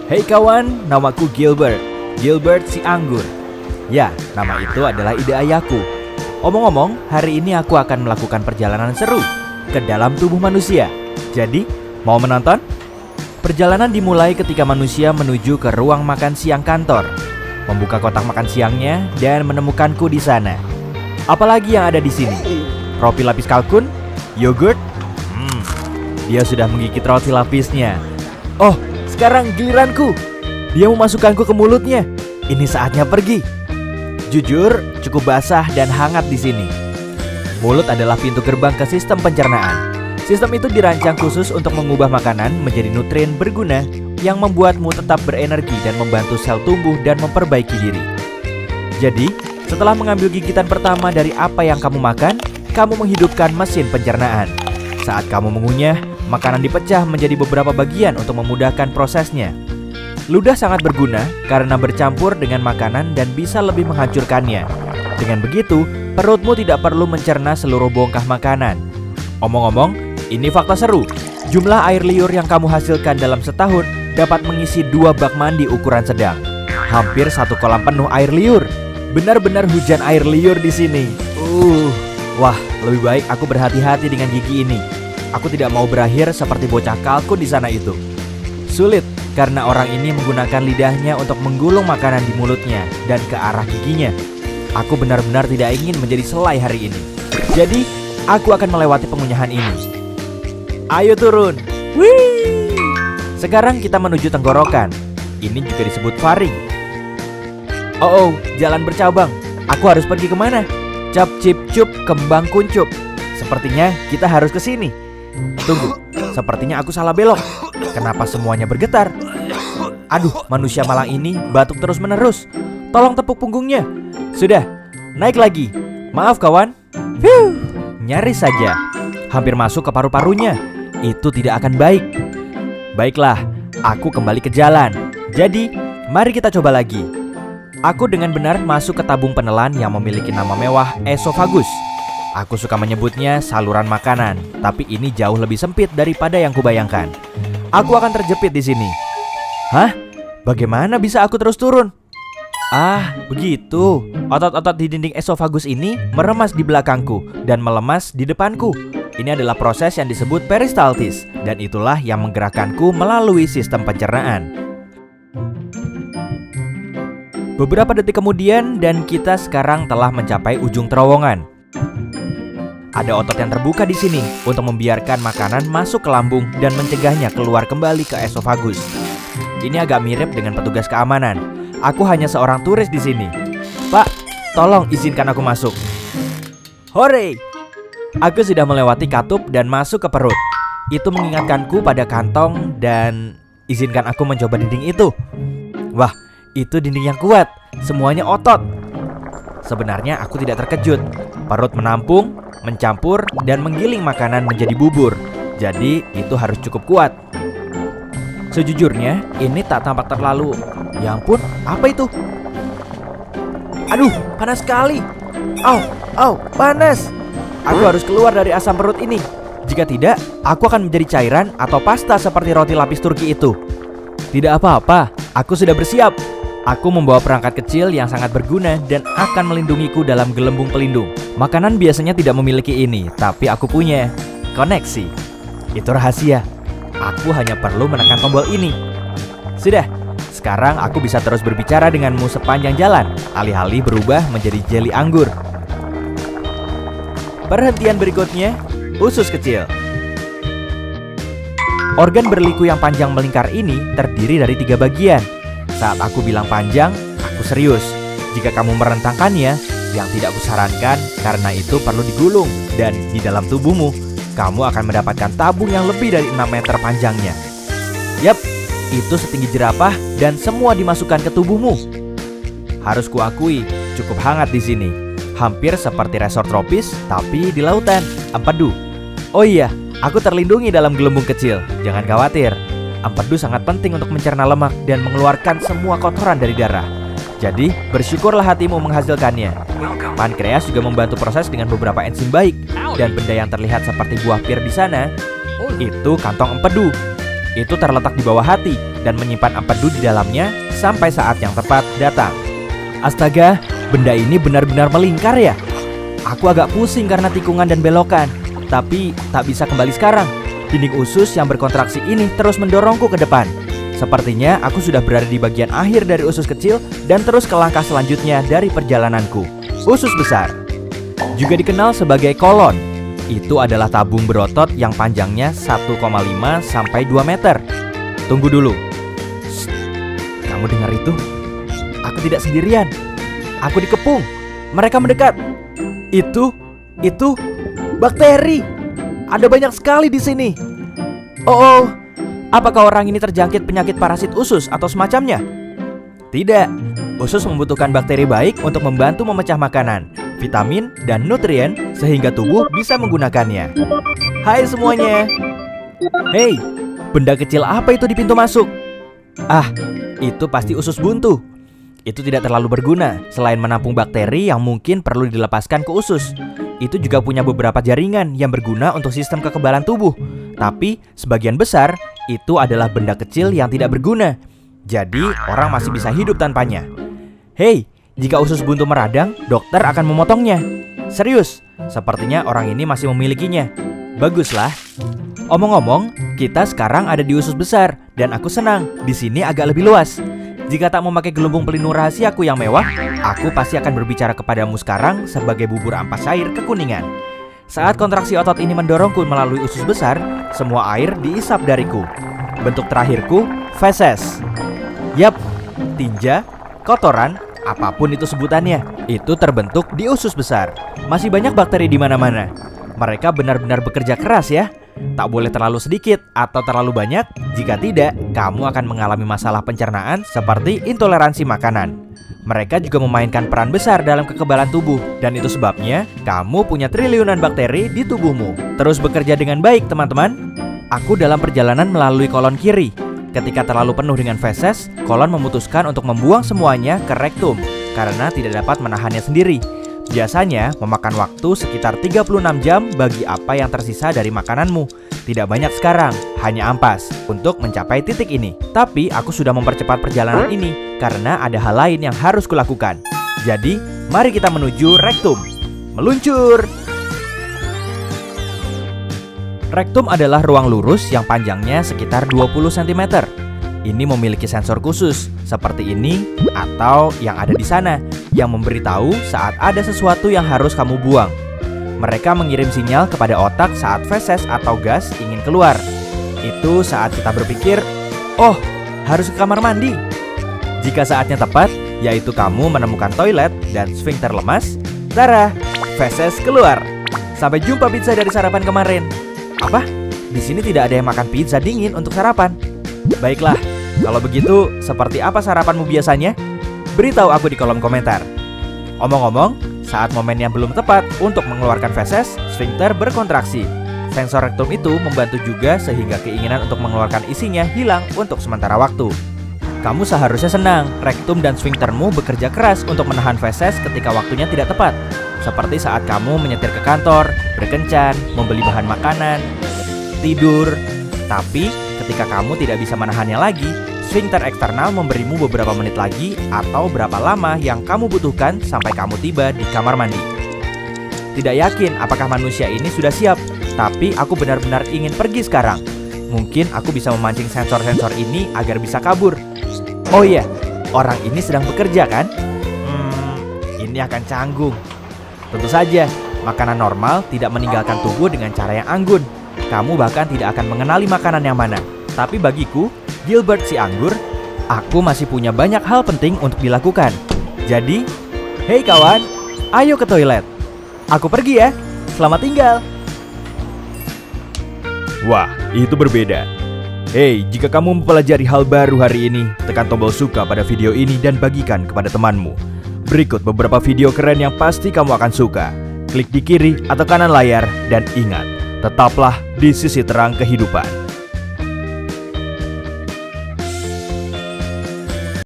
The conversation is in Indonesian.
Hey kawan, namaku Gilbert. Gilbert si anggur. Ya, nama itu adalah ide ayahku. Omong-omong, hari ini aku akan melakukan perjalanan seru ke dalam tubuh manusia. Jadi, mau menonton? Perjalanan dimulai ketika manusia menuju ke ruang makan siang kantor, membuka kotak makan siangnya dan menemukanku di sana. Apalagi yang ada di sini? Roti lapis kalkun, yogurt. Dia sudah menggigit roti lapisnya. Oh, sekarang giliranku. Dia memasukkanku ke mulutnya. Ini saatnya pergi. Jujur, cukup basah dan hangat di sini. Mulut adalah pintu gerbang ke sistem pencernaan. Sistem itu dirancang khusus untuk mengubah makanan menjadi nutrien berguna yang membuatmu tetap berenergi dan membantu sel tumbuh dan memperbaiki diri. Jadi, setelah mengambil gigitan pertama dari apa yang kamu makan, kamu menghidupkan mesin pencernaan. Saat kamu mengunyah, makanan dipecah menjadi beberapa bagian untuk memudahkan prosesnya. Ludah sangat berguna karena bercampur dengan makanan dan bisa lebih menghancurkannya. Dengan begitu, perutmu tidak perlu mencerna seluruh bongkah makanan. Omong-omong, ini fakta seru. Jumlah air liur yang kamu hasilkan dalam setahun dapat mengisi 2 bak mandi ukuran sedang. Hampir 1 kolam penuh air liur. Benar-benar hujan air liur di sini. Wah, lebih baik aku berhati-hati dengan gigi ini. Aku tidak mau berakhir seperti bocah kalkun di sana itu. Sulit, karena orang ini menggunakan lidahnya untuk menggulung makanan di mulutnya dan ke arah giginya. Aku benar-benar tidak ingin menjadi selai hari ini. Jadi, aku akan melewati pengunyahan ini. Ayo turun. Wih! Sekarang kita menuju tenggorokan. Ini juga disebut faring. Oh, jalan bercabang. Aku harus pergi kemana? Cap cip cup kembang kuncup. Sepertinya kita harus ke sini. Tunggu, sepertinya aku salah belok. Kenapa semuanya bergetar? Aduh, manusia malang ini batuk terus-menerus. Tolong tepuk punggungnya. Sudah, naik lagi. Maaf kawan. Nyaris saja. Hampir masuk ke paru-parunya. Itu tidak akan baik. Baiklah, aku kembali ke jalan. Jadi, mari kita coba lagi. Aku dengan benar masuk ke tabung penelan yang memiliki nama mewah esofagus. Aku suka menyebutnya saluran makanan, tapi ini jauh lebih sempit daripada yang kubayangkan. Aku akan terjepit di sini. Hah? Bagaimana bisa aku terus turun? Ah, begitu. Otot-otot di dinding esofagus ini meremas di belakangku dan melemas di depanku. Ini adalah proses yang disebut peristaltis, dan itulah yang menggerakkanku melalui sistem pencernaan. Beberapa detik kemudian dan kita sekarang telah mencapai ujung terowongan. Ada otot yang terbuka di sini untuk membiarkan makanan masuk ke lambung dan mencegahnya keluar kembali ke esofagus. Ini agak mirip dengan petugas keamanan. Aku hanya seorang turis di sini. Pak, tolong izinkan aku masuk. Hore! Aku sudah melewati katup dan masuk ke perut. Itu mengingatkanku pada kantong dan izinkan aku mencoba dinding itu. Wah, itu dinding yang kuat. Semuanya otot. Sebenarnya aku tidak terkejut. Perut menampung, mencampur, dan menggiling makanan menjadi bubur. Jadi itu harus cukup kuat. Sejujurnya, ini tak tampak terlalu. Ya ampun, apa itu? Aduh, panas sekali. Au, panas. Aku harus keluar dari asam perut ini. Jika tidak, aku akan menjadi cairan atau pasta seperti roti lapis Turki itu. Tidak apa-apa, aku sudah bersiap. Aku membawa perangkat kecil yang sangat berguna dan akan melindungiku dalam gelembung pelindung. Makanan biasanya tidak memiliki ini, tapi aku punya. Koneksi. Itu rahasia. Aku hanya perlu menekan tombol ini. Sudah, sekarang aku bisa terus berbicara denganmu sepanjang jalan, alih-alih berubah menjadi jeli anggur. Perhentian berikutnya, usus kecil. Organ berliku yang panjang melingkar ini terdiri dari 3 bagian. Saat aku bilang panjang, aku serius. Jika kamu merentangkannya, yang tidak kusarankan karena itu perlu digulung. Dan di dalam tubuhmu, kamu akan mendapatkan tabung yang lebih dari 6 meter panjangnya. Yap, itu setinggi jerapah dan semua dimasukkan ke tubuhmu. Harus kuakui, cukup hangat di sini. Hampir seperti resort tropis, tapi di lautan, empedu. Oh iya, aku terlindungi dalam gelembung kecil. Jangan khawatir. Empedu sangat penting untuk mencerna lemak dan mengeluarkan semua kotoran dari darah. Jadi, bersyukurlah hatimu menghasilkannya. Pankreas juga membantu proses dengan beberapa enzim baik. Dan benda yang terlihat seperti buah pir di sana, itu kantong empedu. Itu terletak di bawah hati dan menyimpan empedu di dalamnya sampai saat yang tepat datang. Astaga, benda ini benar-benar melingkar ya? Aku agak pusing karena tikungan dan belokan, tapi tak bisa kembali sekarang. Dinding usus yang berkontraksi ini terus mendorongku ke depan. Sepertinya aku sudah berada di bagian akhir dari usus kecil dan terus ke langkah selanjutnya dari perjalananku, usus besar. Juga dikenal sebagai kolon. Itu adalah tabung berotot yang panjangnya 1,5 sampai 2 meter. Tunggu dulu. Shh, kamu dengar itu? Aku tidak sendirian. Aku dikepung. Mereka mendekat. Itu bakteri. Ada banyak sekali di sini. Oh, apakah orang ini terjangkit penyakit parasit usus atau semacamnya? Tidak. Usus membutuhkan bakteri baik untuk membantu memecah makanan, vitamin, dan nutrien sehingga tubuh bisa menggunakannya. Hai semuanya. Hei, benda kecil apa itu di pintu masuk? Ah, itu pasti usus buntu. Itu tidak terlalu berguna selain menampung bakteri yang mungkin perlu dilepaskan ke usus. Itu juga punya beberapa jaringan yang berguna untuk sistem kekebalan tubuh. Tapi sebagian besar itu adalah benda kecil yang tidak berguna. Jadi orang masih bisa hidup tanpanya. Hei, jika usus buntu meradang, dokter akan memotongnya. Serius, sepertinya orang ini masih memilikinya. Baguslah. Omong-omong, kita sekarang ada di usus besar dan aku senang. Di sini agak lebih luas. Jika tak memakai gelembung pelindung rahasiaku yang mewah, aku pasti akan berbicara kepadamu sekarang sebagai bubur ampas air kekuningan. Saat kontraksi otot ini mendorongku melalui usus besar, semua air diisap dariku. Bentuk terakhirku, feses. Yap, tinja, kotoran, apapun itu sebutannya, itu terbentuk di usus besar. Masih banyak bakteri di mana-mana. Mereka benar-benar bekerja keras ya. Tak boleh terlalu sedikit atau terlalu banyak. Jika tidak, kamu akan mengalami masalah pencernaan seperti intoleransi makanan. Mereka juga memainkan peran besar dalam kekebalan tubuh. Dan itu sebabnya kamu punya triliunan bakteri di tubuhmu. Terus bekerja dengan baik teman-teman. Aku dalam perjalanan melalui kolon kiri. Ketika terlalu penuh dengan feses, kolon memutuskan untuk membuang semuanya ke rektum karena tidak dapat menahannya sendiri. Biasanya memakan waktu sekitar 36 jam bagi apa yang tersisa dari makananmu. Tidak banyak sekarang, hanya ampas untuk mencapai titik ini. Tapi aku sudah mempercepat perjalanan ini karena ada hal lain yang harus kulakukan. Jadi, mari kita menuju rektum. Meluncur! Rektum adalah ruang lurus yang panjangnya sekitar 20 cm. Ini memiliki sensor khusus seperti ini atau yang ada di sana yang memberitahu saat ada sesuatu yang harus kamu buang. Mereka mengirim sinyal kepada otak saat feses atau gas ingin keluar. Itu saat kita berpikir, oh, harus ke kamar mandi. Jika saatnya tepat, yaitu kamu menemukan toilet dan sfinkter lemas, tara, feses keluar. Sampai jumpa pizza dari sarapan kemarin. Apa? Di sini tidak ada yang makan pizza dingin untuk sarapan. Baiklah, kalau begitu, seperti apa sarapanmu biasanya? Beritahu aku di kolom komentar. Omong-omong, saat momennya belum tepat untuk mengeluarkan feses, sfinkter berkontraksi. Sensor rektum itu membantu juga sehingga keinginan untuk mengeluarkan isinya hilang untuk sementara waktu. Kamu seharusnya senang, rektum dan sfinktermu bekerja keras untuk menahan feses ketika waktunya tidak tepat. Seperti saat kamu menyetir ke kantor, berkencan, membeli bahan makanan, tidur. Tapi ketika kamu tidak bisa menahannya lagi, sfinkter eksternal memberimu beberapa menit lagi atau berapa lama yang kamu butuhkan sampai kamu tiba di kamar mandi. Tidak yakin apakah manusia ini sudah siap, tapi aku benar-benar ingin pergi sekarang. Mungkin aku bisa memancing sensor-sensor ini agar bisa kabur. Oh iya, orang ini sedang bekerja kan? Ini akan canggung. Tentu saja, makanan normal tidak meninggalkan tubuh dengan cara yang anggun. Kamu bahkan tidak akan mengenali makanan yang mana. Tapi bagiku, Gilbert si anggur, aku masih punya banyak hal penting untuk dilakukan. Jadi, hei kawan, ayo ke toilet. Aku pergi ya, selamat tinggal. Wah, itu berbeda. Hei, jika kamu mempelajari hal baru hari ini, tekan tombol suka pada video ini dan bagikan kepada temanmu. Berikut beberapa video keren yang pasti kamu akan suka. Klik di kiri atau kanan layar dan ingat, tetaplah di sisi terang kehidupan.